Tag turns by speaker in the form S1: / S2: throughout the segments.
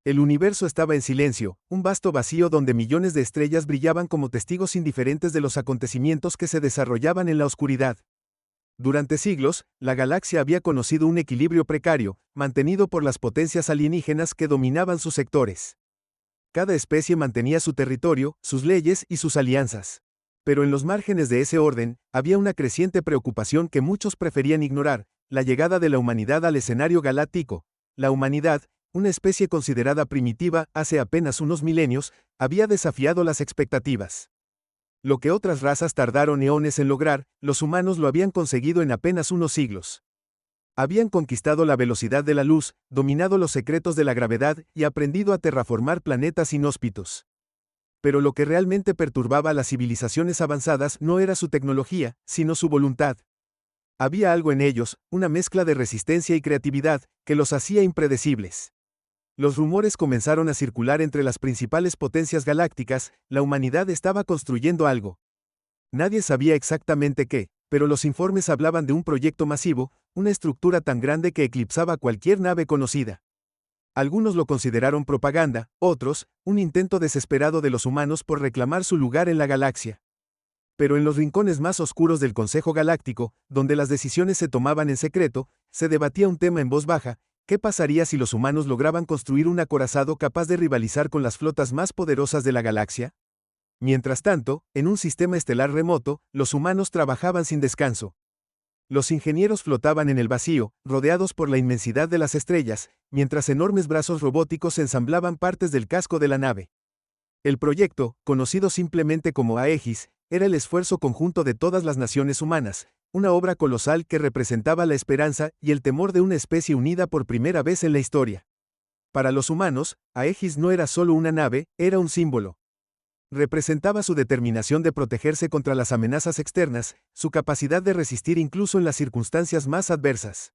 S1: El universo estaba en silencio, un vasto vacío donde millones de estrellas brillaban como testigos indiferentes de los acontecimientos que se desarrollaban en la oscuridad. Durante siglos, la galaxia había conocido un equilibrio precario, mantenido por las potencias alienígenas que dominaban sus sectores. Cada especie mantenía su territorio, sus leyes y sus alianzas. Pero en los márgenes de ese orden, había una creciente preocupación que muchos preferían ignorar: la llegada de la humanidad al escenario galáctico. La humanidad, una especie considerada primitiva hace apenas unos milenios, había desafiado las expectativas. Lo que otras razas tardaron eones en lograr, los humanos lo habían conseguido en apenas unos siglos. Habían conquistado la velocidad de la luz, dominado los secretos de la gravedad y aprendido a terraformar planetas inhóspitos. Pero lo que realmente perturbaba a las civilizaciones avanzadas no era su tecnología, sino su voluntad. Había algo en ellos, una mezcla de resistencia y creatividad, que los hacía impredecibles. Los rumores comenzaron a circular entre las principales potencias galácticas: la humanidad estaba construyendo algo. Nadie sabía exactamente qué, pero los informes hablaban de un proyecto masivo, una estructura tan grande que eclipsaba cualquier nave conocida. Algunos lo consideraron propaganda, otros, un intento desesperado de los humanos por reclamar su lugar en la galaxia. Pero en los rincones más oscuros del Consejo Galáctico, donde las decisiones se tomaban en secreto, se debatía un tema en voz baja: ¿qué pasaría si los humanos lograban construir un acorazado capaz de rivalizar con las flotas más poderosas de la galaxia? Mientras tanto, en un sistema estelar remoto, los humanos trabajaban sin descanso. Los ingenieros flotaban en el vacío, rodeados por la inmensidad de las estrellas, mientras enormes brazos robóticos ensamblaban partes del casco de la nave. El proyecto, conocido simplemente como Aegis, era el esfuerzo conjunto de todas las naciones humanas, una obra colosal que representaba la esperanza y el temor de una especie unida por primera vez en la historia. Para los humanos, Aegis no era solo una nave, era un símbolo. Representaba su determinación de protegerse contra las amenazas externas, su capacidad de resistir incluso en las circunstancias más adversas.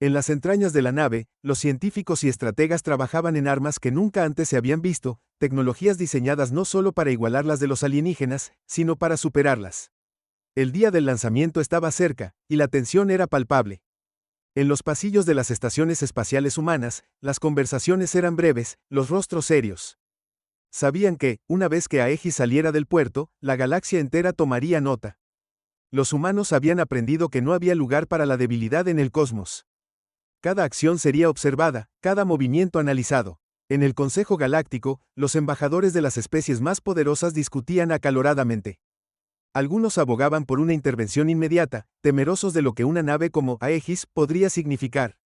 S1: En las entrañas de la nave, los científicos y estrategas trabajaban en armas que nunca antes se habían visto, tecnologías diseñadas no solo para igualar las de los alienígenas, sino para superarlas. El día del lanzamiento estaba cerca, y la tensión era palpable. En los pasillos de las estaciones espaciales humanas, las conversaciones eran breves, los rostros serios. Sabían que, una vez que Aegis saliera del puerto, la galaxia entera tomaría nota. Los humanos habían aprendido que no había lugar para la debilidad en el cosmos. Cada acción sería observada, cada movimiento analizado. En el Consejo Galáctico, los embajadores de las especies más poderosas discutían acaloradamente. Algunos abogaban por una intervención inmediata, temerosos de lo que una nave como Aegis podría significar.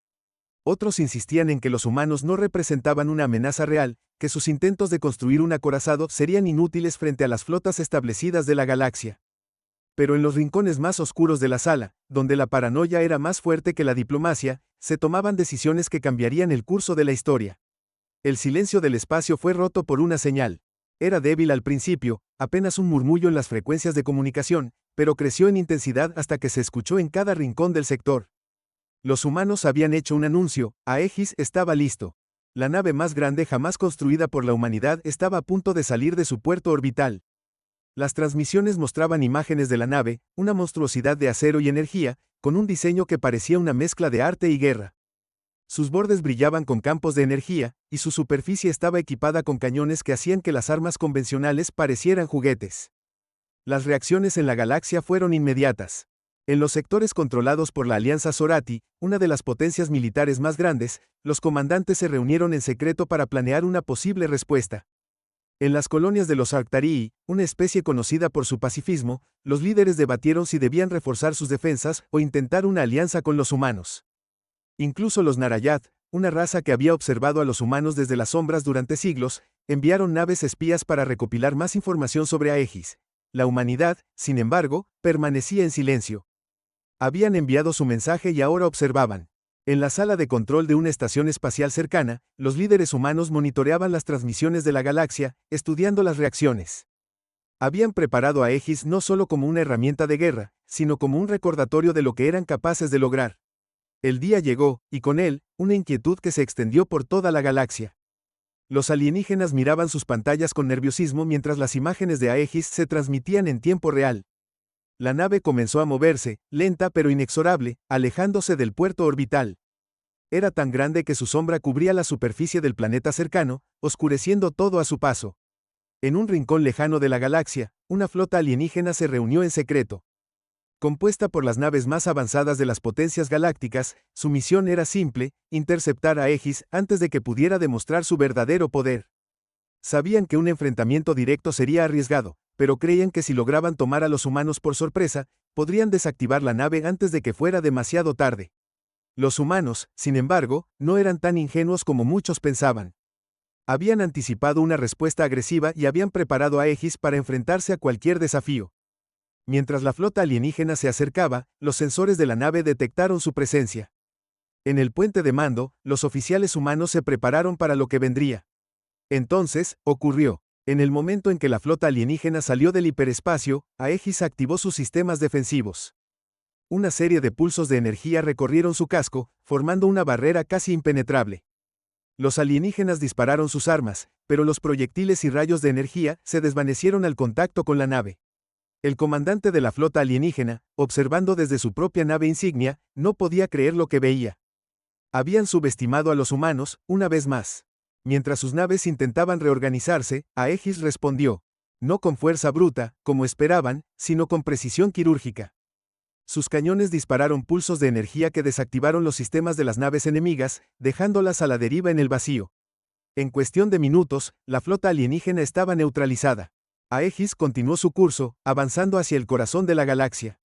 S1: Otros insistían en que los humanos no representaban una amenaza real, que sus intentos de construir un acorazado serían inútiles frente a las flotas establecidas de la galaxia. Pero en los rincones más oscuros de la sala, donde la paranoia era más fuerte que la diplomacia, se tomaban decisiones que cambiarían el curso de la historia. El silencio del espacio fue roto por una señal. Era débil al principio, apenas un murmullo en las frecuencias de comunicación, pero creció en intensidad hasta que se escuchó en cada rincón del sector. Los humanos habían hecho un anuncio: Aegis estaba listo. La nave más grande jamás construida por la humanidad estaba a punto de salir de su puerto orbital. Las transmisiones mostraban imágenes de la nave, una monstruosidad de acero y energía, con un diseño que parecía una mezcla de arte y guerra. Sus bordes brillaban con campos de energía, y su superficie estaba equipada con cañones que hacían que las armas convencionales parecieran juguetes. Las reacciones en la galaxia fueron inmediatas. En los sectores controlados por la Alianza Zorati, una de las potencias militares más grandes, los comandantes se reunieron en secreto para planear una posible respuesta. En las colonias de los Arctarii, una especie conocida por su pacifismo, los líderes debatieron si debían reforzar sus defensas o intentar una alianza con los humanos. Incluso los Narayat, una raza que había observado a los humanos desde las sombras durante siglos, enviaron naves espías para recopilar más información sobre Aegis. La humanidad, sin embargo, permanecía en silencio. Habían enviado su mensaje y ahora observaban. En la sala de control de una estación espacial cercana, los líderes humanos monitoreaban las transmisiones de la galaxia, estudiando las reacciones. Habían preparado a Aegis no solo como una herramienta de guerra, sino como un recordatorio de lo que eran capaces de lograr. El día llegó, y con él, una inquietud que se extendió por toda la galaxia. Los alienígenas miraban sus pantallas con nerviosismo mientras las imágenes de Aegis se transmitían en tiempo real. La nave comenzó a moverse, lenta pero inexorable, alejándose del puerto orbital. Era tan grande que su sombra cubría la superficie del planeta cercano, oscureciendo todo a su paso. En un rincón lejano de la galaxia, una flota alienígena se reunió en secreto. Compuesta por las naves más avanzadas de las potencias galácticas, su misión era simple: interceptar a Aegis antes de que pudiera demostrar su verdadero poder. Sabían que un enfrentamiento directo sería arriesgado, pero creían que si lograban tomar a los humanos por sorpresa, podrían desactivar la nave antes de que fuera demasiado tarde. Los humanos, sin embargo, no eran tan ingenuos como muchos pensaban. Habían anticipado una respuesta agresiva y habían preparado a Aegis para enfrentarse a cualquier desafío. Mientras la flota alienígena se acercaba, los sensores de la nave detectaron su presencia. En el puente de mando, los oficiales humanos se prepararon para lo que vendría. Entonces, ocurrió. En el momento en que la flota alienígena salió del hiperespacio, Aegis activó sus sistemas defensivos. Una serie de pulsos de energía recorrieron su casco, formando una barrera casi impenetrable. Los alienígenas dispararon sus armas, pero los proyectiles y rayos de energía se desvanecieron al contacto con la nave. El comandante de la flota alienígena, observando desde su propia nave insignia, no podía creer lo que veía. Habían subestimado a los humanos, una vez más. Mientras sus naves intentaban reorganizarse, Aegis respondió. No con fuerza bruta, como esperaban, sino con precisión quirúrgica. Sus cañones dispararon pulsos de energía que desactivaron los sistemas de las naves enemigas, dejándolas a la deriva en el vacío. En cuestión de minutos, la flota alienígena estaba neutralizada. Aegis continuó su curso, avanzando hacia el corazón de la galaxia.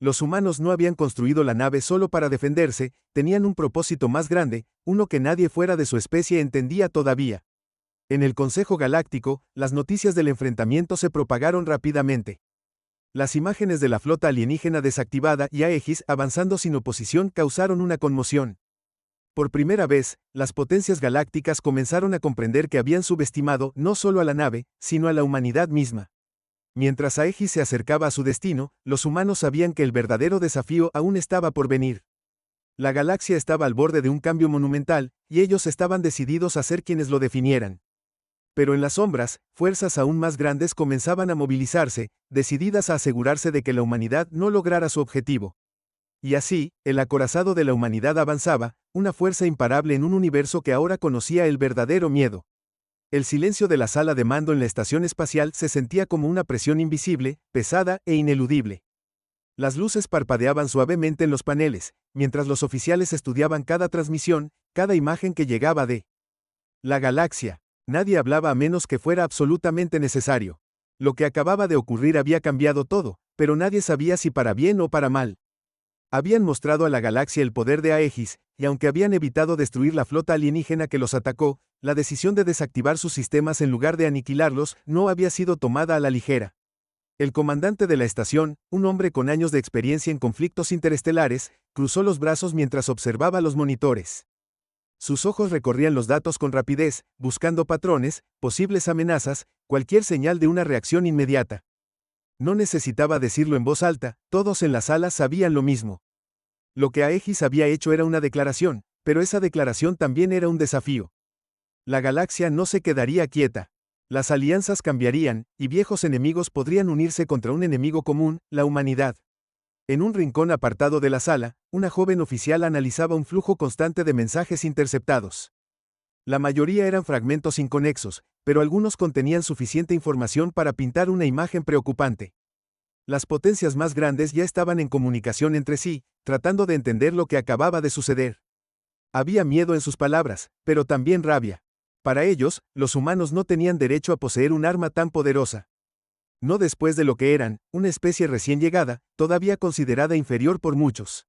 S1: Los humanos no habían construido la nave solo para defenderse, tenían un propósito más grande, uno que nadie fuera de su especie entendía todavía. En el Consejo Galáctico, las noticias del enfrentamiento se propagaron rápidamente. Las imágenes de la flota alienígena desactivada y Aegis avanzando sin oposición causaron una conmoción. Por primera vez, las potencias galácticas comenzaron a comprender que habían subestimado no solo a la nave, sino a la humanidad misma. Mientras Aegis se acercaba a su destino, los humanos sabían que el verdadero desafío aún estaba por venir. La galaxia estaba al borde de un cambio monumental, y ellos estaban decididos a ser quienes lo definieran. Pero en las sombras, fuerzas aún más grandes comenzaban a movilizarse, decididas a asegurarse de que la humanidad no lograra su objetivo. Y así, el acorazado de la humanidad avanzaba, una fuerza imparable en un universo que ahora conocía el verdadero miedo. El silencio de la sala de mando en la estación espacial se sentía como una presión invisible, pesada e ineludible. Las luces parpadeaban suavemente en los paneles, mientras los oficiales estudiaban cada transmisión, cada imagen que llegaba de la galaxia. Nadie hablaba a menos que fuera absolutamente necesario. Lo que acababa de ocurrir había cambiado todo, pero nadie sabía si para bien o para mal. Habían mostrado a la galaxia el poder de Aegis, y aunque habían evitado destruir la flota alienígena que los atacó, la decisión de desactivar sus sistemas en lugar de aniquilarlos no había sido tomada a la ligera. El comandante de la estación, un hombre con años de experiencia en conflictos interestelares, cruzó los brazos mientras observaba los monitores. Sus ojos recorrían los datos con rapidez, buscando patrones, posibles amenazas, cualquier señal de una reacción inmediata. No necesitaba decirlo en voz alta, todos en la sala sabían lo mismo. Lo que Aegis había hecho era una declaración, pero esa declaración también era un desafío. La galaxia no se quedaría quieta. Las alianzas cambiarían, y viejos enemigos podrían unirse contra un enemigo común, la humanidad. En un rincón apartado de la sala, una joven oficial analizaba un flujo constante de mensajes interceptados. La mayoría eran fragmentos inconexos, pero algunos contenían suficiente información para pintar una imagen preocupante. Las potencias más grandes ya estaban en comunicación entre sí, tratando de entender lo que acababa de suceder. Había miedo en sus palabras, pero también rabia. Para ellos, los humanos no tenían derecho a poseer un arma tan poderosa. No después de lo que eran, una especie recién llegada, todavía considerada inferior por muchos.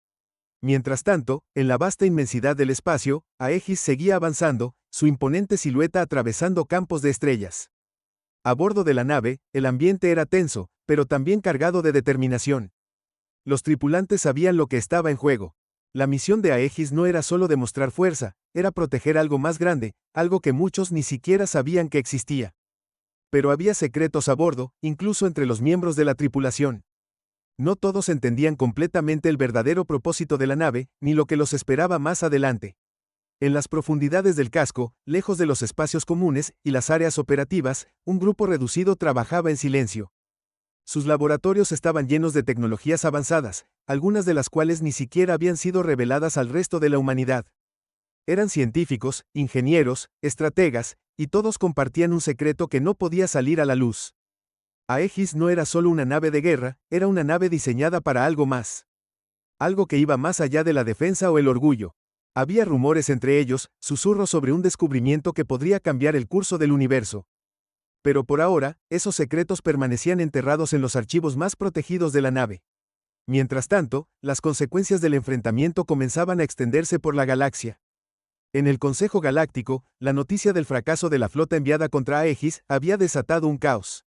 S1: Mientras tanto, en la vasta inmensidad del espacio, Aegis seguía avanzando, su imponente silueta atravesando campos de estrellas. A bordo de la nave, el ambiente era tenso, pero también cargado de determinación. Los tripulantes sabían lo que estaba en juego. La misión de Aegis no era solo demostrar fuerza, era proteger algo más grande, algo que muchos ni siquiera sabían que existía. Pero había secretos a bordo, incluso entre los miembros de la tripulación. No todos entendían completamente el verdadero propósito de la nave, ni lo que los esperaba más adelante. En las profundidades del casco, lejos de los espacios comunes y las áreas operativas, un grupo reducido trabajaba en silencio. Sus laboratorios estaban llenos de tecnologías avanzadas, algunas de las cuales ni siquiera habían sido reveladas al resto de la humanidad. Eran científicos, ingenieros, estrategas, y todos compartían un secreto que no podía salir a la luz. Aegis no era solo una nave de guerra, era una nave diseñada para algo más. Algo que iba más allá de la defensa o el orgullo. Había rumores entre ellos, susurros sobre un descubrimiento que podría cambiar el curso del universo. Pero por ahora, esos secretos permanecían enterrados en los archivos más protegidos de la nave. Mientras tanto, las consecuencias del enfrentamiento comenzaban a extenderse por la galaxia. En el Consejo Galáctico, la noticia del fracaso de la flota enviada contra Aegis había desatado un caos.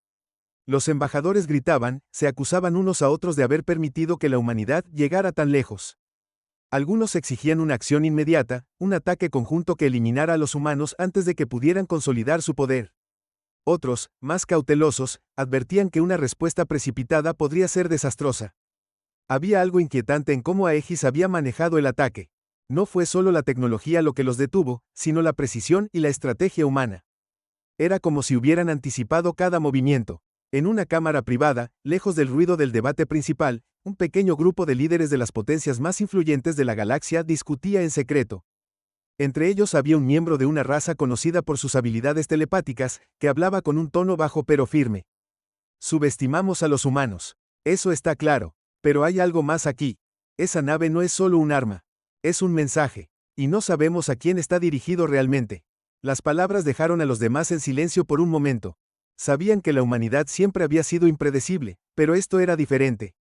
S1: Los embajadores gritaban, se acusaban unos a otros de haber permitido que la humanidad llegara tan lejos. Algunos exigían una acción inmediata, un ataque conjunto que eliminara a los humanos antes de que pudieran consolidar su poder. Otros, más cautelosos, advertían que una respuesta precipitada podría ser desastrosa. Había algo inquietante en cómo Aegis había manejado el ataque. No fue solo la tecnología lo que los detuvo, sino la precisión y la estrategia humana. Era como si hubieran anticipado cada movimiento. En una cámara privada, lejos del ruido del debate principal, un pequeño grupo de líderes de las potencias más influyentes de la galaxia discutía en secreto. Entre ellos había un miembro de una raza conocida por sus habilidades telepáticas, que hablaba con un tono bajo pero firme. Subestimamos a los humanos. Eso está claro. Pero hay algo más aquí. Esa nave no es solo un arma. Es un mensaje. Y no sabemos a quién está dirigido realmente. Las palabras dejaron a los demás en silencio por un momento. Sabían que la humanidad siempre había sido impredecible, pero esto era diferente.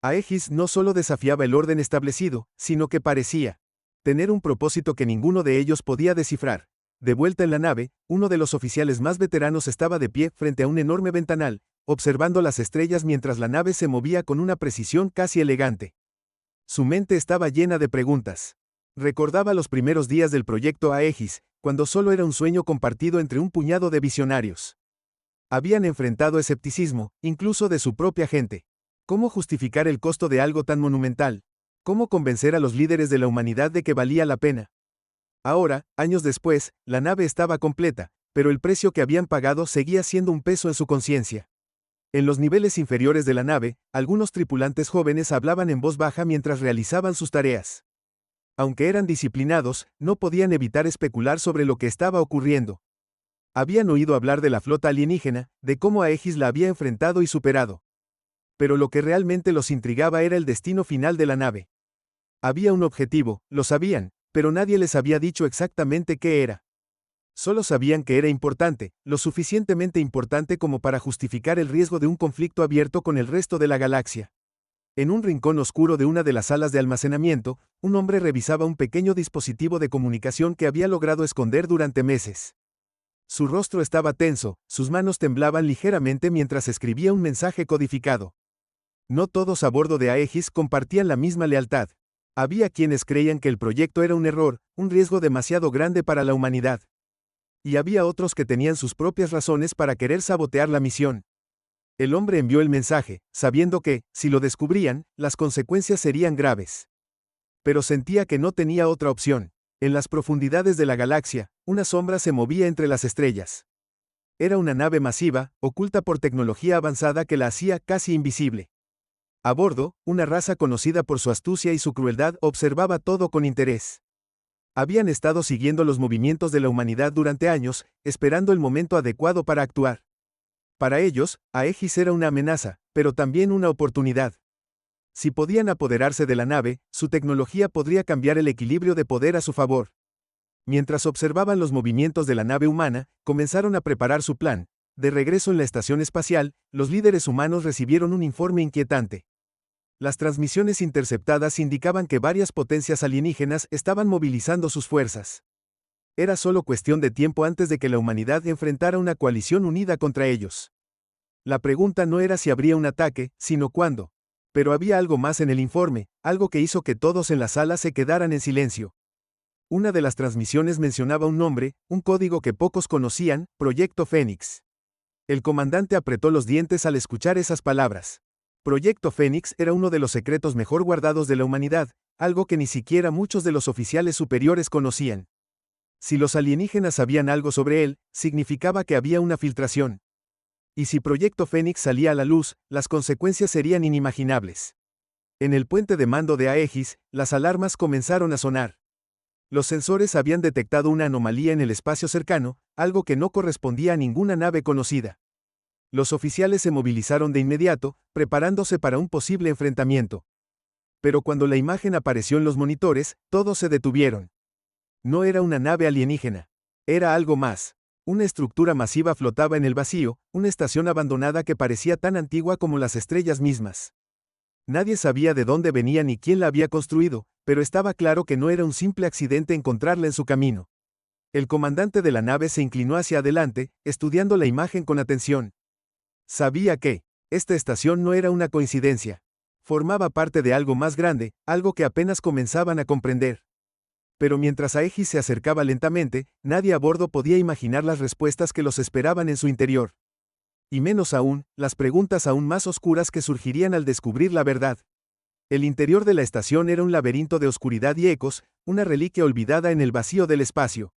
S1: Aegis no solo desafiaba el orden establecido, sino que parecía tener un propósito que ninguno de ellos podía descifrar. De vuelta en la nave, uno de los oficiales más veteranos estaba de pie frente a un enorme ventanal, observando las estrellas mientras la nave se movía con una precisión casi elegante. Su mente estaba llena de preguntas. Recordaba los primeros días del proyecto Aegis, cuando solo era un sueño compartido entre un puñado de visionarios. Habían enfrentado escepticismo, incluso de su propia gente. ¿Cómo justificar el costo de algo tan monumental? ¿Cómo convencer a los líderes de la humanidad de que valía la pena? Ahora, años después, la nave estaba completa, pero el precio que habían pagado seguía siendo un peso en su conciencia. En los niveles inferiores de la nave, algunos tripulantes jóvenes hablaban en voz baja mientras realizaban sus tareas. Aunque eran disciplinados, no podían evitar especular sobre lo que estaba ocurriendo. Habían oído hablar de la flota alienígena, de cómo Aegis la había enfrentado y superado. Pero lo que realmente los intrigaba era el destino final de la nave. Había un objetivo, lo sabían, pero nadie les había dicho exactamente qué era. Solo sabían que era importante, lo suficientemente importante como para justificar el riesgo de un conflicto abierto con el resto de la galaxia. En un rincón oscuro de una de las salas de almacenamiento, un hombre revisaba un pequeño dispositivo de comunicación que había logrado esconder durante meses. Su rostro estaba tenso, sus manos temblaban ligeramente mientras escribía un mensaje codificado. No todos a bordo de Aegis compartían la misma lealtad. Había quienes creían que el proyecto era un error, un riesgo demasiado grande para la humanidad. Y había otros que tenían sus propias razones para querer sabotear la misión. El hombre envió el mensaje, sabiendo que, si lo descubrían, las consecuencias serían graves. Pero sentía que no tenía otra opción. En las profundidades de la galaxia, una sombra se movía entre las estrellas. Era una nave masiva, oculta por tecnología avanzada que la hacía casi invisible. A bordo, una raza conocida por su astucia y su crueldad observaba todo con interés. Habían estado siguiendo los movimientos de la humanidad durante años, esperando el momento adecuado para actuar. Para ellos, Aegis era una amenaza, pero también una oportunidad. Si podían apoderarse de la nave, su tecnología podría cambiar el equilibrio de poder a su favor. Mientras observaban los movimientos de la nave humana, comenzaron a preparar su plan. De regreso en la estación espacial, los líderes humanos recibieron un informe inquietante. Las transmisiones interceptadas indicaban que varias potencias alienígenas estaban movilizando sus fuerzas. Era solo cuestión de tiempo antes de que la humanidad enfrentara una coalición unida contra ellos. La pregunta no era si habría un ataque, sino cuándo. Pero había algo más en el informe, algo que hizo que todos en la sala se quedaran en silencio. Una de las transmisiones mencionaba un nombre, un código que pocos conocían, Proyecto Fénix. El comandante apretó los dientes al escuchar esas palabras. Proyecto Fénix era uno de los secretos mejor guardados de la humanidad, algo que ni siquiera muchos de los oficiales superiores conocían. Si los alienígenas sabían algo sobre él, significaba que había una filtración. Y si Proyecto Fénix salía a la luz, las consecuencias serían inimaginables. En el puente de mando de Aegis, las alarmas comenzaron a sonar. Los sensores habían detectado una anomalía en el espacio cercano, algo que no correspondía a ninguna nave conocida. Los oficiales se movilizaron de inmediato, preparándose para un posible enfrentamiento. Pero cuando la imagen apareció en los monitores, todos se detuvieron. No era una nave alienígena. Era algo más. Una estructura masiva flotaba en el vacío, una estación abandonada que parecía tan antigua como las estrellas mismas. Nadie sabía de dónde venía ni quién la había construido, pero estaba claro que no era un simple accidente encontrarla en su camino. El comandante de la nave se inclinó hacia adelante, estudiando la imagen con atención. Sabía que esta estación no era una coincidencia. Formaba parte de algo más grande, algo que apenas comenzaban a comprender. Pero mientras Aegis se acercaba lentamente, nadie a bordo podía imaginar las respuestas que los esperaban en su interior. Y menos aún, las preguntas aún más oscuras que surgirían al descubrir la verdad. El interior de la estación era un laberinto de oscuridad y ecos, una reliquia olvidada en el vacío del espacio.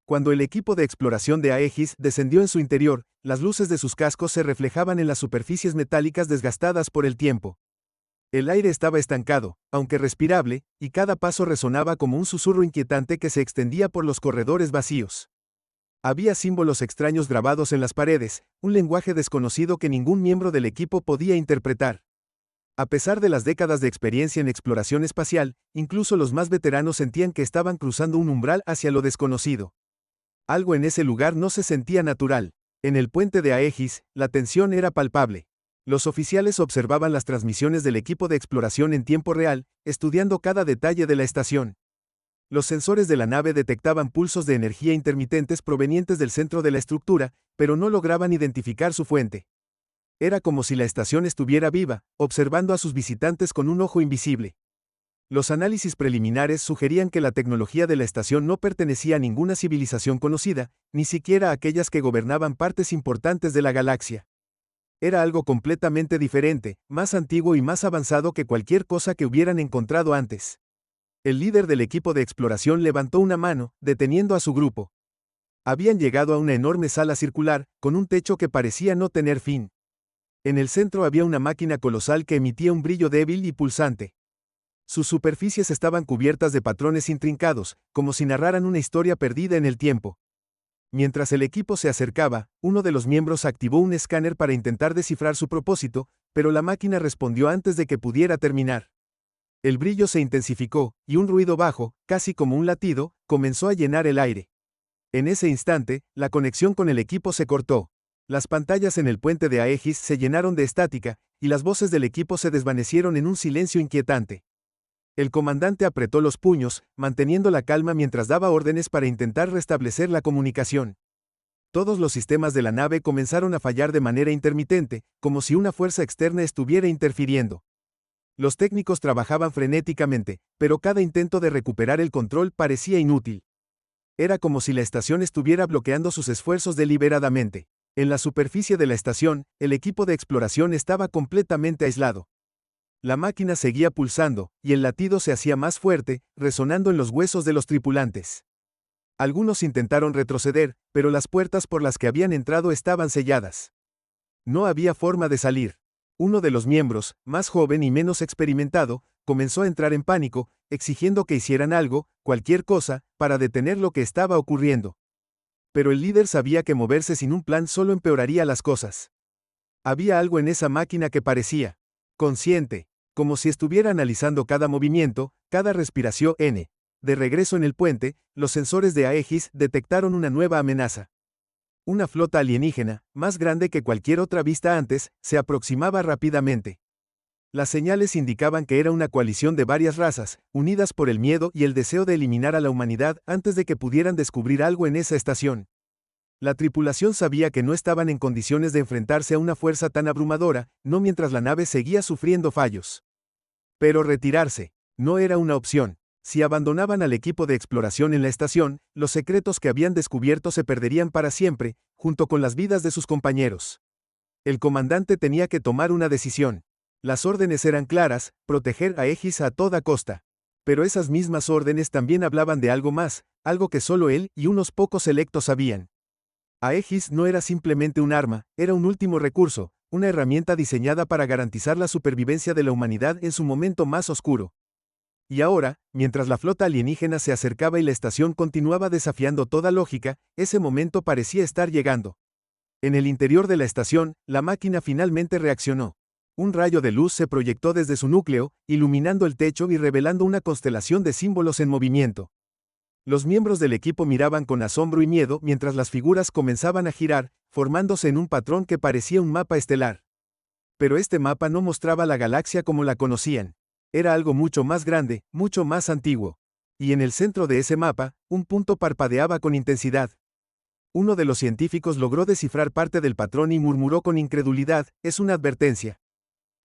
S1: Cuando el equipo de exploración de Aegis descendió en su interior, las luces de sus cascos se reflejaban en las superficies metálicas desgastadas por el tiempo. El aire estaba estancado, aunque respirable, y cada paso resonaba como un susurro inquietante que se extendía por los corredores vacíos. Había símbolos extraños grabados en las paredes, un lenguaje desconocido que ningún miembro del equipo podía interpretar. A pesar de las décadas de experiencia en exploración espacial, incluso los más veteranos sentían que estaban cruzando un umbral hacia lo desconocido. Algo en ese lugar no se sentía natural. En el puente de Aegis, la tensión era palpable. Los oficiales observaban las transmisiones del equipo de exploración en tiempo real, estudiando cada detalle de la estación. Los sensores de la nave detectaban pulsos de energía intermitentes provenientes del centro de la estructura, pero no lograban identificar su fuente. Era como si la estación estuviera viva, observando a sus visitantes con un ojo invisible. Los análisis preliminares sugerían que la tecnología de la estación no pertenecía a ninguna civilización conocida, ni siquiera a aquellas que gobernaban partes importantes de la galaxia. Era algo completamente diferente, más antiguo y más avanzado que cualquier cosa que hubieran encontrado antes. El líder del equipo de exploración levantó una mano, deteniendo a su grupo. Habían llegado a una enorme sala circular, con un techo que parecía no tener fin. En el centro había una máquina colosal que emitía un brillo débil y pulsante. Sus superficies estaban cubiertas de patrones intrincados, como si narraran una historia perdida en el tiempo. Mientras el equipo se acercaba, uno de los miembros activó un escáner para intentar descifrar su propósito, pero la máquina respondió antes de que pudiera terminar. El brillo se intensificó, y un ruido bajo, casi como un latido, comenzó a llenar el aire. En ese instante, la conexión con el equipo se cortó. Las pantallas en el puente de Aegis se llenaron de estática, y las voces del equipo se desvanecieron en un silencio inquietante. El comandante apretó los puños, manteniendo la calma mientras daba órdenes para intentar restablecer la comunicación. Todos los sistemas de la nave comenzaron a fallar de manera intermitente, como si una fuerza externa estuviera interfiriendo. Los técnicos trabajaban frenéticamente, pero cada intento de recuperar el control parecía inútil. Era como si la estación estuviera bloqueando sus esfuerzos deliberadamente. En la superficie de la estación, el equipo de exploración estaba completamente aislado. La máquina seguía pulsando, y el latido se hacía más fuerte, resonando en los huesos de los tripulantes. Algunos intentaron retroceder, pero las puertas por las que habían entrado estaban selladas. No había forma de salir. Uno de los miembros, más joven y menos experimentado, comenzó a entrar en pánico, exigiendo que hicieran algo, cualquier cosa, para detener lo que estaba ocurriendo. Pero el líder sabía que moverse sin un plan solo empeoraría las cosas. Había algo en esa máquina que parecía consciente, como si estuviera analizando cada movimiento, cada respiración. De regreso en el puente, los sensores de Aegis detectaron una nueva amenaza. Una flota alienígena, más grande que cualquier otra vista antes, se aproximaba rápidamente. Las señales indicaban que era una coalición de varias razas, unidas por el miedo y el deseo de eliminar a la humanidad antes de que pudieran descubrir algo en esa estación. La tripulación sabía que no estaban en condiciones de enfrentarse a una fuerza tan abrumadora, no mientras la nave seguía sufriendo fallos. Pero retirarse no era una opción. Si abandonaban al equipo de exploración en la estación, los secretos que habían descubierto se perderían para siempre, junto con las vidas de sus compañeros. El comandante tenía que tomar una decisión. Las órdenes eran claras: proteger a Aegis a toda costa. Pero esas mismas órdenes también hablaban de algo más, algo que solo él y unos pocos selectos sabían. Aegis no era simplemente un arma, era un último recurso, una herramienta diseñada para garantizar la supervivencia de la humanidad en su momento más oscuro. Y ahora, mientras la flota alienígena se acercaba y la estación continuaba desafiando toda lógica, ese momento parecía estar llegando. En el interior de la estación, la máquina finalmente reaccionó. Un rayo de luz se proyectó desde su núcleo, iluminando el techo y revelando una constelación de símbolos en movimiento. Los miembros del equipo miraban con asombro y miedo mientras las figuras comenzaban a girar, formándose en un patrón que parecía un mapa estelar. Pero este mapa no mostraba la galaxia como la conocían. Era algo mucho más grande, mucho más antiguo. Y en el centro de ese mapa, un punto parpadeaba con intensidad. Uno de los científicos logró descifrar parte del patrón y murmuró con incredulidad: «Es una advertencia».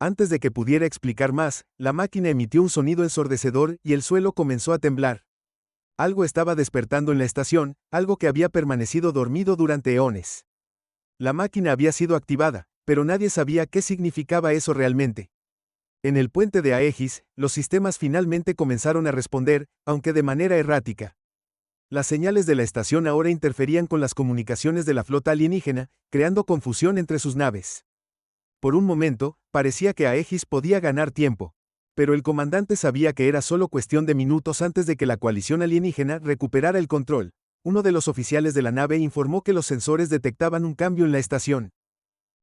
S1: Antes de que pudiera explicar más, la máquina emitió un sonido ensordecedor y el suelo comenzó a temblar. Algo estaba despertando en la estación, algo que había permanecido dormido durante eones. La máquina había sido activada, pero nadie sabía qué significaba eso realmente. En el puente de Aegis, los sistemas finalmente comenzaron a responder, aunque de manera errática. Las señales de la estación ahora interferían con las comunicaciones de la flota alienígena, creando confusión entre sus naves. Por un momento, parecía que Aegis podía ganar tiempo. Pero el comandante sabía que era solo cuestión de minutos antes de que la coalición alienígena recuperara el control. Uno de los oficiales de la nave informó que los sensores detectaban un cambio en la estación.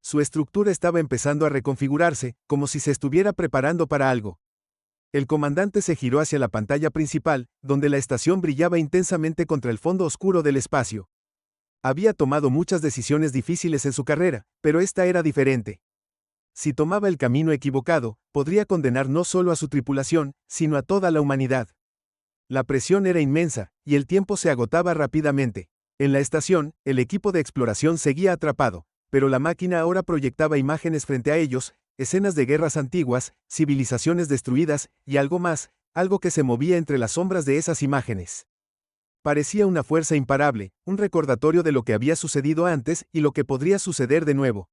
S1: Su estructura estaba empezando a reconfigurarse, como si se estuviera preparando para algo. El comandante se giró hacia la pantalla principal, donde la estación brillaba intensamente contra el fondo oscuro del espacio. Había tomado muchas decisiones difíciles en su carrera, pero esta era diferente. Si tomaba el camino equivocado, podría condenar no solo a su tripulación, sino a toda la humanidad. La presión era inmensa, y el tiempo se agotaba rápidamente. En la estación, el equipo de exploración seguía atrapado, pero la máquina ahora proyectaba imágenes frente a ellos, escenas de guerras antiguas, civilizaciones destruidas, y algo más, algo que se movía entre las sombras de esas imágenes. Parecía una fuerza imparable, un recordatorio de lo que había sucedido antes y lo que podría suceder de nuevo.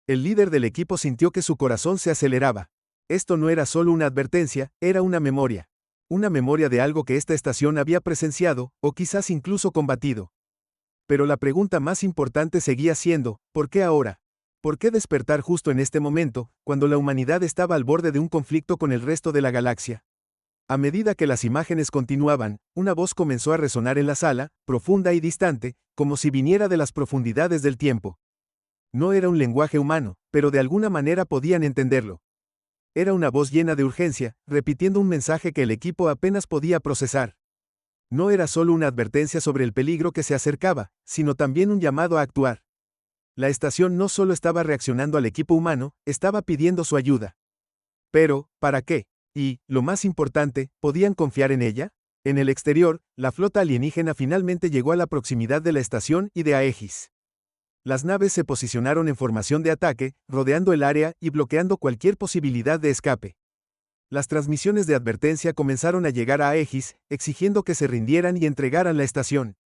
S1: El líder del equipo sintió que su corazón se aceleraba. Esto no era solo una advertencia, era una memoria. Una memoria de algo que esta estación había presenciado, o quizás incluso combatido. Pero la pregunta más importante seguía siendo: ¿por qué ahora? ¿Por qué despertar justo en este momento, cuando la humanidad estaba al borde de un conflicto con el resto de la galaxia? A medida que las imágenes continuaban, una voz comenzó a resonar en la sala, profunda y distante, como si viniera de las profundidades del tiempo. No era un lenguaje humano, pero de alguna manera podían entenderlo. Era una voz llena de urgencia, repitiendo un mensaje que el equipo apenas podía procesar. No era solo una advertencia sobre el peligro que se acercaba, sino también un llamado a actuar. La estación no solo estaba reaccionando al equipo humano, estaba pidiendo su ayuda. Pero, ¿para qué? Y, lo más importante, ¿podían confiar en ella? En el exterior, la flota alienígena finalmente llegó a la proximidad de la estación y de Aegis. Las naves se posicionaron en formación de ataque, rodeando el área y bloqueando cualquier posibilidad de escape. Las transmisiones de advertencia comenzaron a llegar a Aegis, exigiendo que se rindieran y entregaran la estación.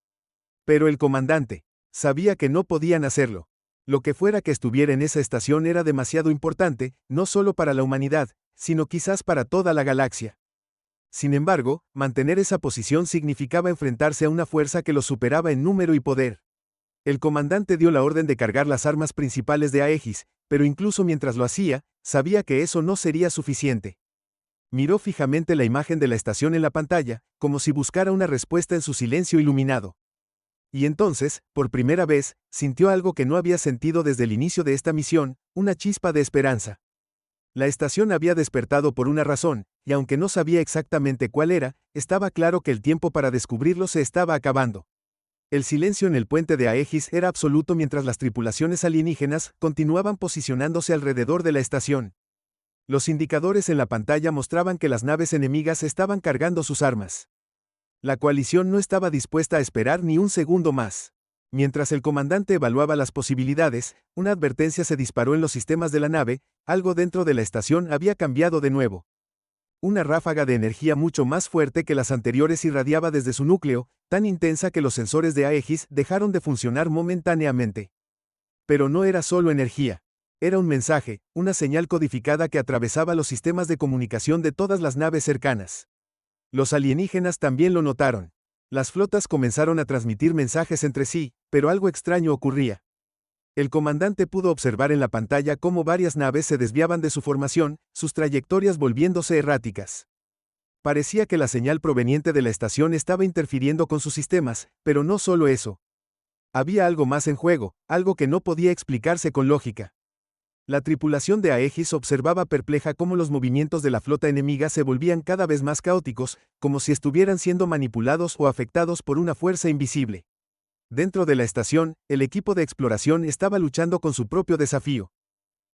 S1: Pero el comandante sabía que no podían hacerlo. Lo que fuera que estuviera en esa estación era demasiado importante, no solo para la humanidad, sino quizás para toda la galaxia. Sin embargo, mantener esa posición significaba enfrentarse a una fuerza que los superaba en número y poder. El comandante dio la orden de cargar las armas principales de Aegis, pero incluso mientras lo hacía, sabía que eso no sería suficiente. Miró fijamente la imagen de la estación en la pantalla, como si buscara una respuesta en su silencio iluminado. Y entonces, por primera vez, sintió algo que no había sentido desde el inicio de esta misión, una chispa de esperanza. La estación había despertado por una razón, y aunque no sabía exactamente cuál era, estaba claro que el tiempo para descubrirlo se estaba acabando. El silencio en el puente de Aegis era absoluto mientras las tripulaciones alienígenas continuaban posicionándose alrededor de la estación. Los indicadores en la pantalla mostraban que las naves enemigas estaban cargando sus armas. La coalición no estaba dispuesta a esperar ni un segundo más. Mientras el comandante evaluaba las posibilidades, una advertencia se disparó en los sistemas de la nave: algo dentro de la estación había cambiado de nuevo. Una ráfaga de energía mucho más fuerte que las anteriores irradiaba desde su núcleo, tan intensa que los sensores de Aegis dejaron de funcionar momentáneamente. Pero no era solo energía. Era un mensaje, una señal codificada que atravesaba los sistemas de comunicación de todas las naves cercanas. Los alienígenas también lo notaron. Las flotas comenzaron a transmitir mensajes entre sí, pero algo extraño ocurría. El comandante pudo observar en la pantalla cómo varias naves se desviaban de su formación, sus trayectorias volviéndose erráticas. Parecía que la señal proveniente de la estación estaba interfiriendo con sus sistemas, pero no solo eso. Había algo más en juego, algo que no podía explicarse con lógica. La tripulación de Aegis observaba perpleja cómo los movimientos de la flota enemiga se volvían cada vez más caóticos, como si estuvieran siendo manipulados o afectados por una fuerza invisible. Dentro de la estación, el equipo de exploración estaba luchando con su propio desafío.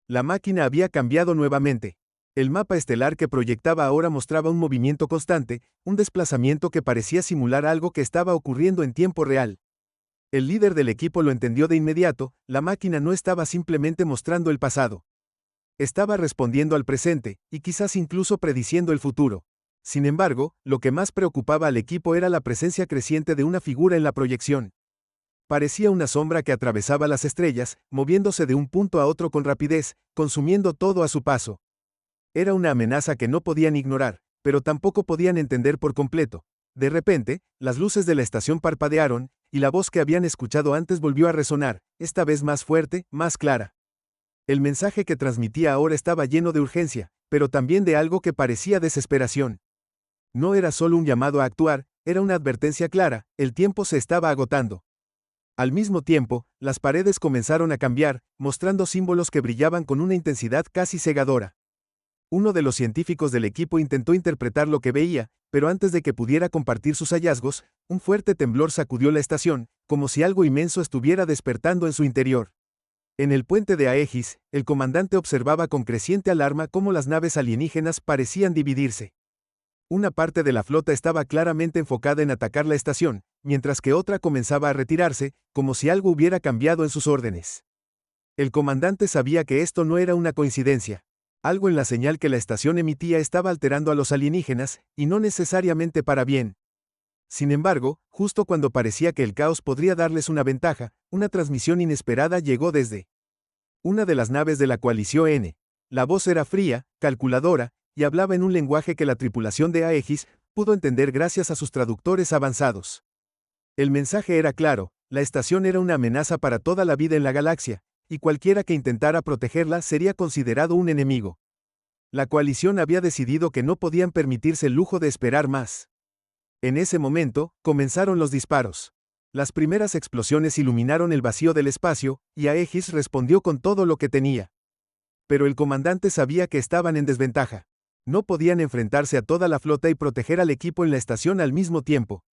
S1: La máquina había cambiado nuevamente. El mapa estelar que proyectaba ahora mostraba un movimiento constante, un desplazamiento que parecía simular algo que estaba ocurriendo en tiempo real. El líder del equipo lo entendió de inmediato, la máquina no estaba simplemente mostrando el pasado. Estaba respondiendo al presente, y quizás incluso prediciendo el futuro. Sin embargo, lo que más preocupaba al equipo era la presencia creciente de una figura en la proyección. Parecía una sombra que atravesaba las estrellas, moviéndose de un punto a otro con rapidez, consumiendo todo a su paso. Era una amenaza que no podían ignorar, pero tampoco podían entender por completo. De repente, las luces de la estación parpadearon, y la voz que habían escuchado antes volvió a resonar, esta vez más fuerte, más clara. El mensaje que transmitía ahora estaba lleno de urgencia, pero también de algo que parecía desesperación. No era solo un llamado a actuar, era una advertencia clara, el tiempo se estaba agotando. Al mismo tiempo, las paredes comenzaron a cambiar, mostrando símbolos que brillaban con una intensidad casi cegadora. Uno de los científicos del equipo intentó interpretar lo que veía, pero antes de que pudiera compartir sus hallazgos, un fuerte temblor sacudió la estación, como si algo inmenso estuviera despertando en su interior. En el puente de Aegis, el comandante observaba con creciente alarma cómo las naves alienígenas parecían dividirse. Una parte de la flota estaba claramente enfocada en atacar la estación, mientras que otra comenzaba a retirarse, como si algo hubiera cambiado en sus órdenes. El comandante sabía que esto no era una coincidencia. Algo en la señal que la estación emitía estaba alterando a los alienígenas, y no necesariamente para bien. Sin embargo, justo cuando parecía que el caos podría darles una ventaja, una transmisión inesperada llegó desde una de las naves de la coalición N. La voz era fría, calculadora, y hablaba en un lenguaje que la tripulación de Aegis pudo entender gracias a sus traductores avanzados. El mensaje era claro, la estación era una amenaza para toda la vida en la galaxia, y cualquiera que intentara protegerla sería considerado un enemigo. La coalición había decidido que no podían permitirse el lujo de esperar más. En ese momento, comenzaron los disparos. Las primeras explosiones iluminaron el vacío del espacio, y Aegis respondió con todo lo que tenía. Pero el comandante sabía que estaban en desventaja. No podían enfrentarse a toda la flota y proteger al equipo en la estación al mismo tiempo.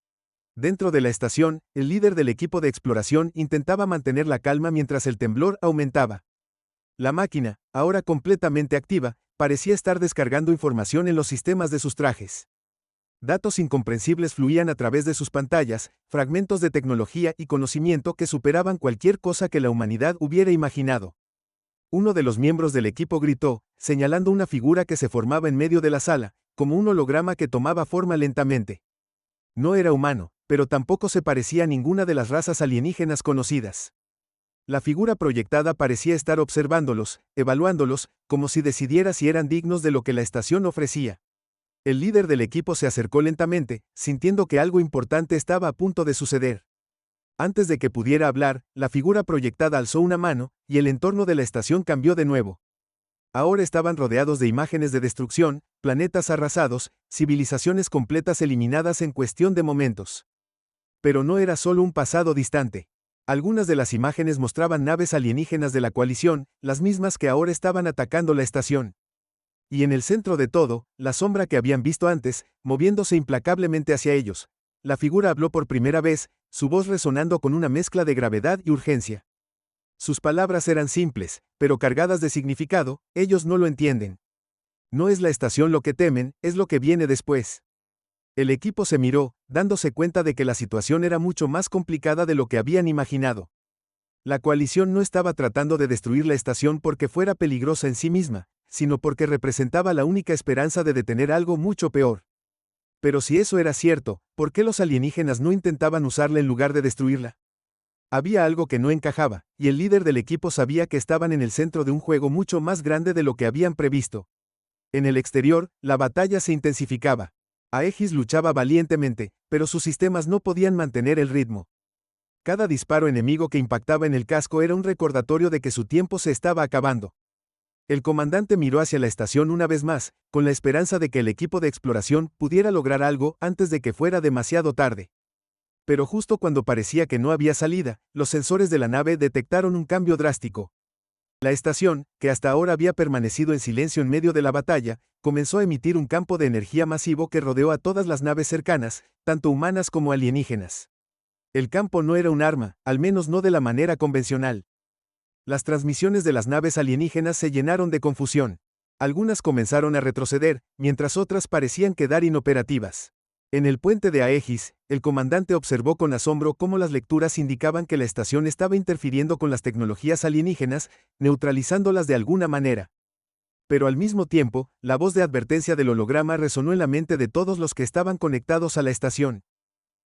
S1: Dentro de la estación, el líder del equipo de exploración intentaba mantener la calma mientras el temblor aumentaba. La máquina, ahora completamente activa, parecía estar descargando información en los sistemas de sus trajes. Datos incomprensibles fluían a través de sus pantallas, fragmentos de tecnología y conocimiento que superaban cualquier cosa que la humanidad hubiera imaginado. Uno de los miembros del equipo gritó, señalando una figura que se formaba en medio de la sala, como un holograma que tomaba forma lentamente. No era humano, pero tampoco se parecía a ninguna de las razas alienígenas conocidas. La figura proyectada parecía estar observándolos, evaluándolos, como si decidiera si eran dignos de lo que la estación ofrecía. El líder del equipo se acercó lentamente, sintiendo que algo importante estaba a punto de suceder. Antes de que pudiera hablar, la figura proyectada alzó una mano, y el entorno de la estación cambió de nuevo. Ahora estaban rodeados de imágenes de destrucción, planetas arrasados, civilizaciones completas eliminadas en cuestión de momentos. Pero no era solo un pasado distante. Algunas de las imágenes mostraban naves alienígenas de la coalición, las mismas que ahora estaban atacando la estación. Y en el centro de todo, la sombra que habían visto antes, moviéndose implacablemente hacia ellos. La figura habló por primera vez, su voz resonando con una mezcla de gravedad y urgencia. Sus palabras eran simples, pero cargadas de significado, ellos no lo entienden. No es la estación lo que temen, es lo que viene después. El equipo se miró, dándose cuenta de que la situación era mucho más complicada de lo que habían imaginado. La coalición no estaba tratando de destruir la estación porque fuera peligrosa en sí misma, sino porque representaba la única esperanza de detener algo mucho peor. Pero si eso era cierto, ¿por qué los alienígenas no intentaban usarla en lugar de destruirla? Había algo que no encajaba, y el líder del equipo sabía que estaban en el centro de un juego mucho más grande de lo que habían previsto. En el exterior, la batalla se intensificaba. Aegis luchaba valientemente, pero sus sistemas no podían mantener el ritmo. Cada disparo enemigo que impactaba en el casco era un recordatorio de que su tiempo se estaba acabando. El comandante miró hacia la estación una vez más, con la esperanza de que el equipo de exploración pudiera lograr algo antes de que fuera demasiado tarde. Pero justo cuando parecía que no había salida, los sensores de la nave detectaron un cambio drástico. La estación, que hasta ahora había permanecido en silencio en medio de la batalla, comenzó a emitir un campo de energía masivo que rodeó a todas las naves cercanas, tanto humanas como alienígenas. El campo no era un arma, al menos no de la manera convencional. Las transmisiones de las naves alienígenas se llenaron de confusión. Algunas comenzaron a retroceder, mientras otras parecían quedar inoperativas. En el puente de Aegis, el comandante observó con asombro cómo las lecturas indicaban que la estación estaba interfiriendo con las tecnologías alienígenas, neutralizándolas de alguna manera. Pero al mismo tiempo, la voz de advertencia del holograma resonó en la mente de todos los que estaban conectados a la estación.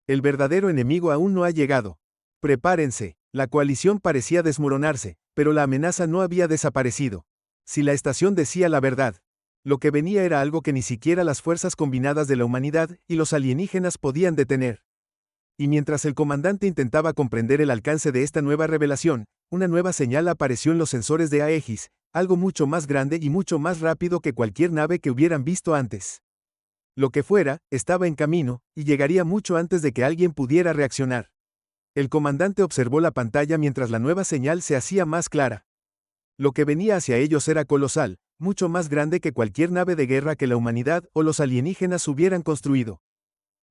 S1: El verdadero enemigo aún no ha llegado. Prepárense. La coalición parecía desmoronarse, pero la amenaza no había desaparecido. Si la estación decía la verdad, lo que venía era algo que ni siquiera las fuerzas combinadas de la humanidad y los alienígenas podían detener. Y mientras el comandante intentaba comprender el alcance de esta nueva revelación, una nueva señal apareció en los sensores de Aegis, algo mucho más grande y mucho más rápido que cualquier nave que hubieran visto antes. Lo que fuera, estaba en camino, y llegaría mucho antes de que alguien pudiera reaccionar. El comandante observó la pantalla mientras la nueva señal se hacía más clara. Lo que venía hacia ellos era colosal, mucho más grande que cualquier nave de guerra que la humanidad o los alienígenas hubieran construido.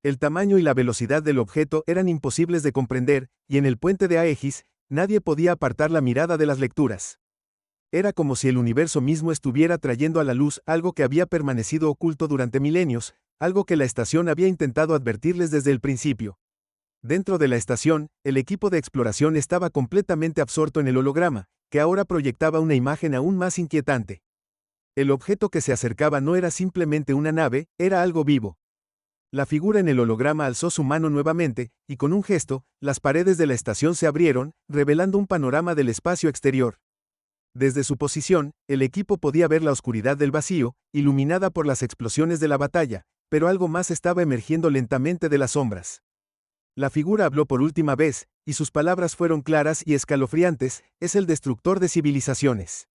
S1: El tamaño y la velocidad del objeto eran imposibles de comprender, y en el puente de Aegis, nadie podía apartar la mirada de las lecturas. Era como si el universo mismo estuviera trayendo a la luz algo que había permanecido oculto durante milenios, algo que la estación había intentado advertirles desde el principio. Dentro de la estación, el equipo de exploración estaba completamente absorto en el holograma, que ahora proyectaba una imagen aún más inquietante. El objeto que se acercaba no era simplemente una nave, era algo vivo. La figura en el holograma alzó su mano nuevamente, y con un gesto, las paredes de la estación se abrieron, revelando un panorama del espacio exterior. Desde su posición, el equipo podía ver la oscuridad del vacío, iluminada por las explosiones de la batalla, pero algo más estaba emergiendo lentamente de las sombras. La figura habló por última vez, y sus palabras fueron claras y escalofriantes: es el destructor de civilizaciones.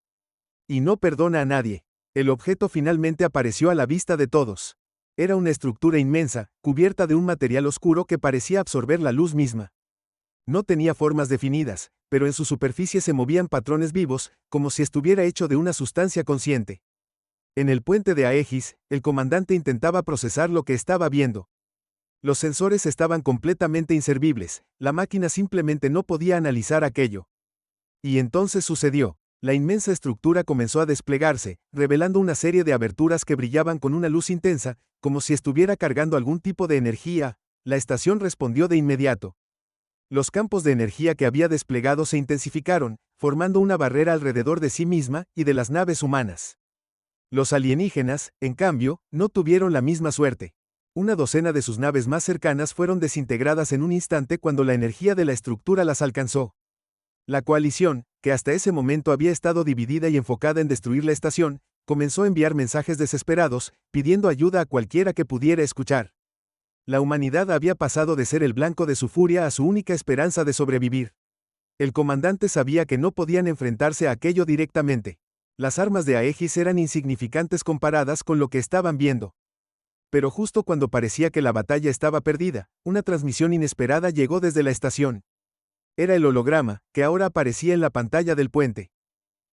S1: Y no perdona a nadie. El objeto finalmente apareció a la vista de todos. Era una estructura inmensa, cubierta de un material oscuro que parecía absorber la luz misma. No tenía formas definidas, pero en su superficie se movían patrones vivos, como si estuviera hecho de una sustancia consciente. En el puente de Aegis, el comandante intentaba procesar lo que estaba viendo. Los sensores estaban completamente inservibles, la máquina simplemente no podía analizar aquello. Y entonces sucedió. La inmensa estructura comenzó a desplegarse, revelando una serie de aberturas que brillaban con una luz intensa, como si estuviera cargando algún tipo de energía. La estación respondió de inmediato. Los campos de energía que había desplegado se intensificaron, formando una barrera alrededor de sí misma y de las naves humanas. Los alienígenas, en cambio, no tuvieron la misma suerte. Una docena de sus naves más cercanas fueron desintegradas en un instante cuando la energía de la estructura las alcanzó. La coalición, que hasta ese momento había estado dividida y enfocada en destruir la estación, comenzó a enviar mensajes desesperados, pidiendo ayuda a cualquiera que pudiera escuchar. La humanidad había pasado de ser el blanco de su furia a su única esperanza de sobrevivir. El comandante sabía que no podían enfrentarse a aquello directamente. Las armas de Aegis eran insignificantes comparadas con lo que estaban viendo. Pero justo cuando parecía que la batalla estaba perdida, una transmisión inesperada llegó desde la estación. Era el holograma, que ahora aparecía en la pantalla del puente.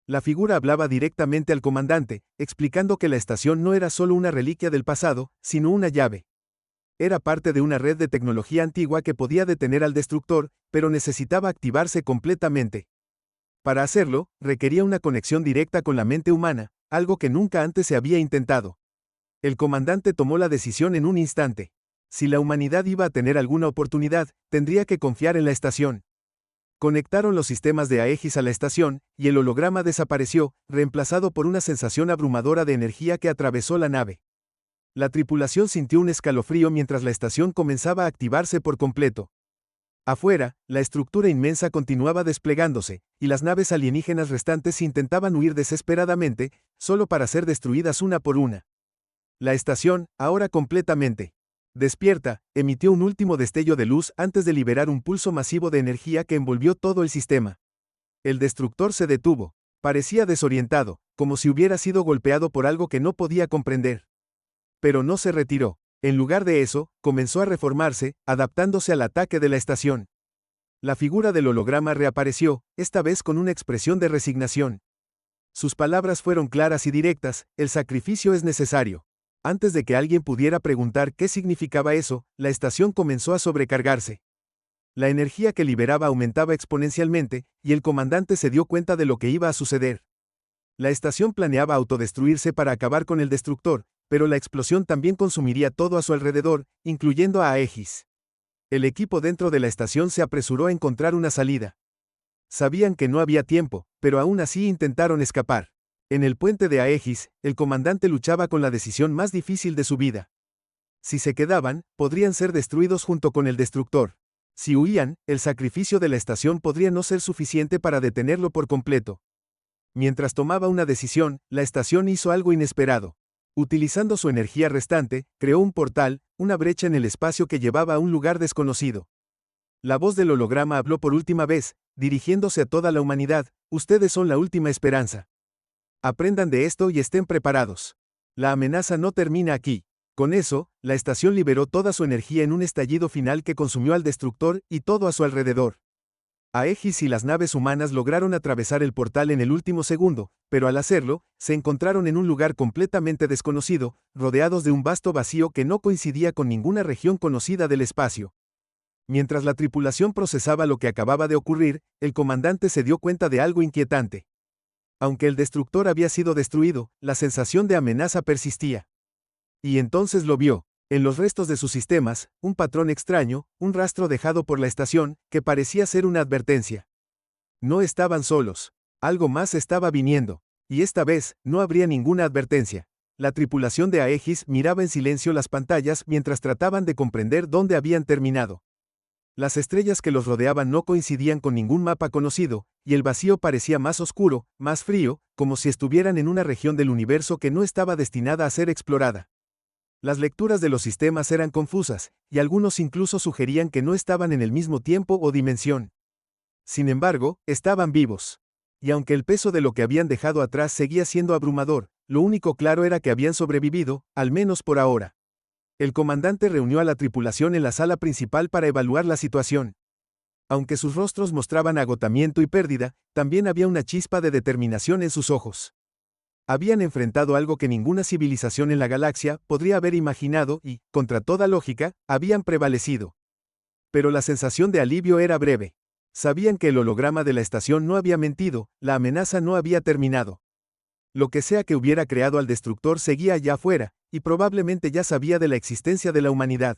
S1: La figura hablaba directamente al comandante, explicando que la estación no era solo una reliquia del pasado, sino una llave. Era parte de una red de tecnología antigua que podía detener al destructor, pero necesitaba activarse completamente. Para hacerlo, requería una conexión directa con la mente humana, algo que nunca antes se había intentado. El comandante tomó la decisión en un instante. Si la humanidad iba a tener alguna oportunidad, tendría que confiar en la estación. Conectaron los sistemas de Aegis a la estación, y el holograma desapareció, reemplazado por una sensación abrumadora de energía que atravesó la nave. La tripulación sintió un escalofrío mientras la estación comenzaba a activarse por completo. Afuera, la estructura inmensa continuaba desplegándose, y las naves alienígenas restantes intentaban huir desesperadamente, solo para ser destruidas una por una. La estación, ahora completamente despierta, emitió un último destello de luz antes de liberar un pulso masivo de energía que envolvió todo el sistema. El destructor se detuvo. Parecía desorientado, como si hubiera sido golpeado por algo que no podía comprender. Pero no se retiró. En lugar de eso, comenzó a reformarse, adaptándose al ataque de la estación. La figura del holograma reapareció, esta vez con una expresión de resignación. Sus palabras fueron claras y directas: el sacrificio es necesario. Antes de que alguien pudiera preguntar qué significaba eso, la estación comenzó a sobrecargarse. La energía que liberaba aumentaba exponencialmente, y el comandante se dio cuenta de lo que iba a suceder. La estación planeaba autodestruirse para acabar con el destructor, pero la explosión también consumiría todo a su alrededor, incluyendo a Aegis. El equipo dentro de la estación se apresuró a encontrar una salida. Sabían que no había tiempo, pero aún así intentaron escapar. En el puente de Aegis, el comandante luchaba con la decisión más difícil de su vida. Si se quedaban, podrían ser destruidos junto con el destructor. Si huían, el sacrificio de la estación podría no ser suficiente para detenerlo por completo. Mientras tomaba una decisión, la estación hizo algo inesperado. Utilizando su energía restante, creó un portal, una brecha en el espacio que llevaba a un lugar desconocido. La voz del holograma habló por última vez, dirigiéndose a toda la humanidad: ustedes son la última esperanza. Aprendan de esto y estén preparados. La amenaza no termina aquí. Con eso, la estación liberó toda su energía en un estallido final que consumió al destructor y todo a su alrededor. Aegis y las naves humanas lograron atravesar el portal en el último segundo, pero al hacerlo, se encontraron en un lugar completamente desconocido, rodeados de un vasto vacío que no coincidía con ninguna región conocida del espacio. Mientras la tripulación procesaba lo que acababa de ocurrir, el comandante se dio cuenta de algo inquietante. Aunque el destructor había sido destruido, la sensación de amenaza persistía. Y entonces lo vio. En los restos de sus sistemas, un patrón extraño, un rastro dejado por la estación, que parecía ser una advertencia. No estaban solos. Algo más estaba viniendo. Y esta vez, no habría ninguna advertencia. La tripulación de Aegis miraba en silencio las pantallas mientras trataban de comprender dónde habían terminado. Las estrellas que los rodeaban no coincidían con ningún mapa conocido, y el vacío parecía más oscuro, más frío, como si estuvieran en una región del universo que no estaba destinada a ser explorada. Las lecturas de los sistemas eran confusas, y algunos incluso sugerían que no estaban en el mismo tiempo o dimensión. Sin embargo, estaban vivos. Y aunque el peso de lo que habían dejado atrás seguía siendo abrumador, lo único claro era que habían sobrevivido, al menos por ahora. El comandante reunió a la tripulación en la sala principal para evaluar la situación. Aunque sus rostros mostraban agotamiento y pérdida, también había una chispa de determinación en sus ojos. Habían enfrentado algo que ninguna civilización en la galaxia podría haber imaginado y, contra toda lógica, habían prevalecido. Pero la sensación de alivio era breve. Sabían que el holograma de la estación no había mentido, la amenaza no había terminado. Lo que sea que hubiera creado al destructor seguía allá afuera, y probablemente ya sabía de la existencia de la humanidad.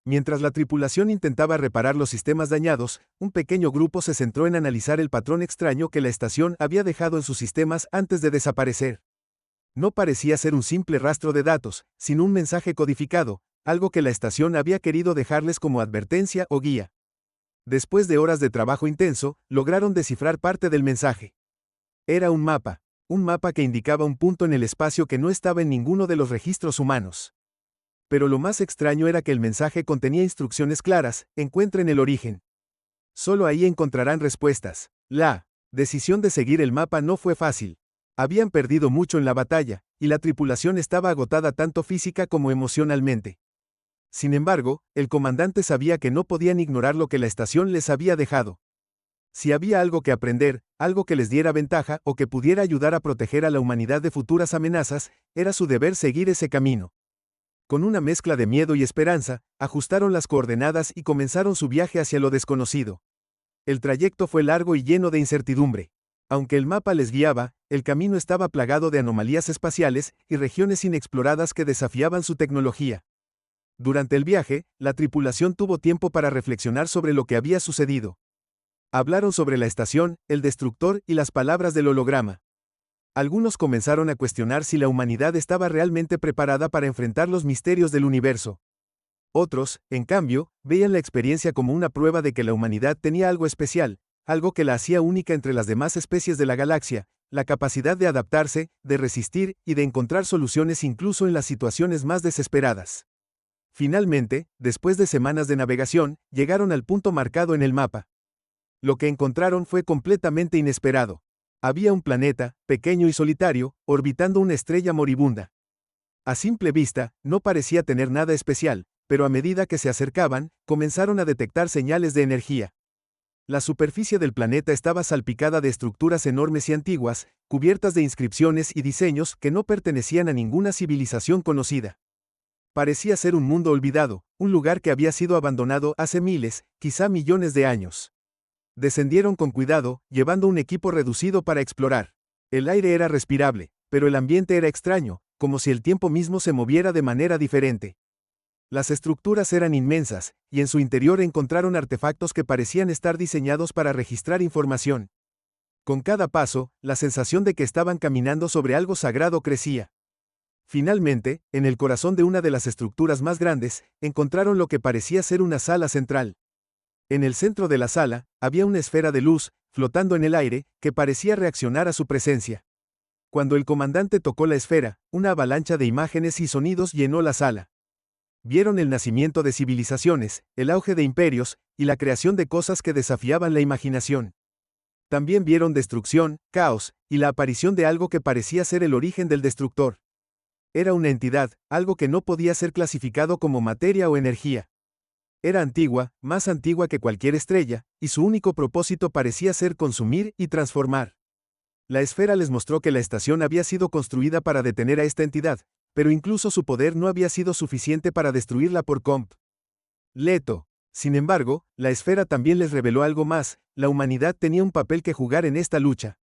S1: Mientras la tripulación intentaba reparar los sistemas dañados, un pequeño grupo se centró en analizar el patrón extraño que la estación había dejado en sus sistemas antes de desaparecer. No parecía ser un simple rastro de datos, sino un mensaje codificado, algo que la estación había querido dejarles como advertencia o guía. Después de horas de trabajo intenso, lograron descifrar parte del mensaje. Era un mapa que indicaba un punto en el espacio que no estaba en ninguno de los registros humanos. Pero lo más extraño era que el mensaje contenía instrucciones claras: encuentren el origen. Solo ahí encontrarán respuestas. La decisión de seguir el mapa no fue fácil. Habían perdido mucho en la batalla, y la tripulación estaba agotada tanto física como emocionalmente. Sin embargo, el comandante sabía que no podían ignorar lo que la estación les había dejado. Si había algo que aprender, algo que les diera ventaja o que pudiera ayudar a proteger a la humanidad de futuras amenazas, era su deber seguir ese camino. Con una mezcla de miedo y esperanza, ajustaron las coordenadas y comenzaron su viaje hacia lo desconocido. El trayecto fue largo y lleno de incertidumbre. Aunque el mapa les guiaba, el camino estaba plagado de anomalías espaciales y regiones inexploradas que desafiaban su tecnología. Durante el viaje, la tripulación tuvo tiempo para reflexionar sobre lo que había sucedido. Hablaron sobre la estación, el destructor y las palabras del holograma. Algunos comenzaron a cuestionar si la humanidad estaba realmente preparada para enfrentar los misterios del universo. Otros, en cambio, veían la experiencia como una prueba de que la humanidad tenía algo especial, algo que la hacía única entre las demás especies de la galaxia: la capacidad de adaptarse, de resistir y de encontrar soluciones incluso en las situaciones más desesperadas. Finalmente, después de semanas de navegación, llegaron al punto marcado en el mapa. Lo que encontraron fue completamente inesperado. Había un planeta, pequeño y solitario, orbitando una estrella moribunda. A simple vista, no parecía tener nada especial, pero a medida que se acercaban, comenzaron a detectar señales de energía. La superficie del planeta estaba salpicada de estructuras enormes y antiguas, cubiertas de inscripciones y diseños que no pertenecían a ninguna civilización conocida. Parecía ser un mundo olvidado, un lugar que había sido abandonado hace miles, quizá millones de años. Descendieron con cuidado, llevando un equipo reducido para explorar. El aire era respirable, pero el ambiente era extraño, como si el tiempo mismo se moviera de manera diferente. Las estructuras eran inmensas, y en su interior encontraron artefactos que parecían estar diseñados para registrar información. Con cada paso, la sensación de que estaban caminando sobre algo sagrado crecía. Finalmente, en el corazón de una de las estructuras más grandes, encontraron lo que parecía ser una sala central. En el centro de la sala, había una esfera de luz, flotando en el aire, que parecía reaccionar a su presencia. Cuando el comandante tocó la esfera, una avalancha de imágenes y sonidos llenó la sala. Vieron el nacimiento de civilizaciones, el auge de imperios, y la creación de cosas que desafiaban la imaginación. También vieron destrucción, caos, y la aparición de algo que parecía ser el origen del destructor. Era una entidad, algo que no podía ser clasificado como materia o energía. Era antigua, más antigua que cualquier estrella, y su único propósito parecía ser consumir y transformar. La esfera les mostró que la estación había sido construida para detener a esta entidad, pero incluso su poder no había sido suficiente para destruirla por completo. Sin embargo, la esfera también les reveló algo más: la humanidad tenía un papel que jugar en esta lucha.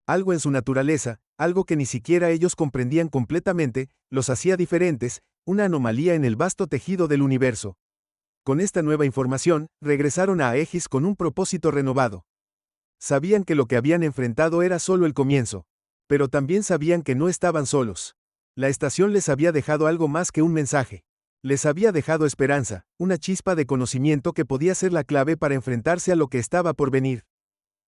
S1: Algo en su naturaleza, algo que ni siquiera ellos comprendían completamente, los hacía diferentes, una anomalía en el vasto tejido del universo. Con esta nueva información, regresaron a Aegis con un propósito renovado. Sabían que lo que habían enfrentado era solo el comienzo. Pero también sabían que no estaban solos. La estación les había dejado algo más que un mensaje. Les había dejado esperanza, una chispa de conocimiento que podía ser la clave para enfrentarse a lo que estaba por venir.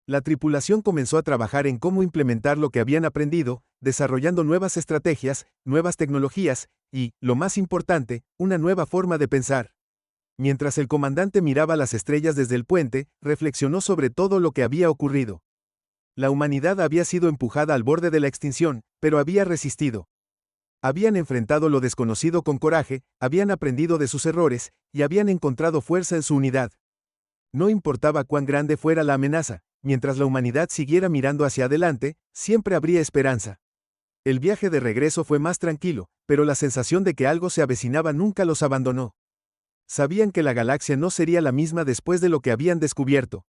S1: La tripulación comenzó a trabajar en cómo implementar lo que habían aprendido, desarrollando nuevas estrategias, nuevas tecnologías, y, lo más importante, una nueva forma de pensar. Mientras el comandante miraba las estrellas desde el puente, reflexionó sobre todo lo que había ocurrido. La humanidad había sido empujada al borde de la extinción, pero había resistido. Habían enfrentado lo desconocido con coraje, habían aprendido de sus errores, y habían encontrado fuerza en su unidad. No importaba cuán grande fuera la amenaza, mientras la humanidad siguiera mirando hacia adelante, siempre habría esperanza. El viaje de regreso fue más tranquilo, pero la sensación de que algo se avecinaba nunca los abandonó. Sabían que la galaxia no sería la misma después de lo que habían descubierto.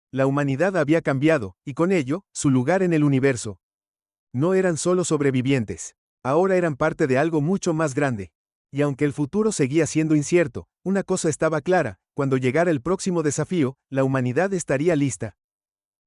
S1: La humanidad había cambiado, y con ello, su lugar en el universo. No eran solo sobrevivientes. Ahora eran parte de algo mucho más grande. Y aunque el futuro seguía siendo incierto, una cosa estaba clara: cuando llegara el próximo desafío, la humanidad estaría lista.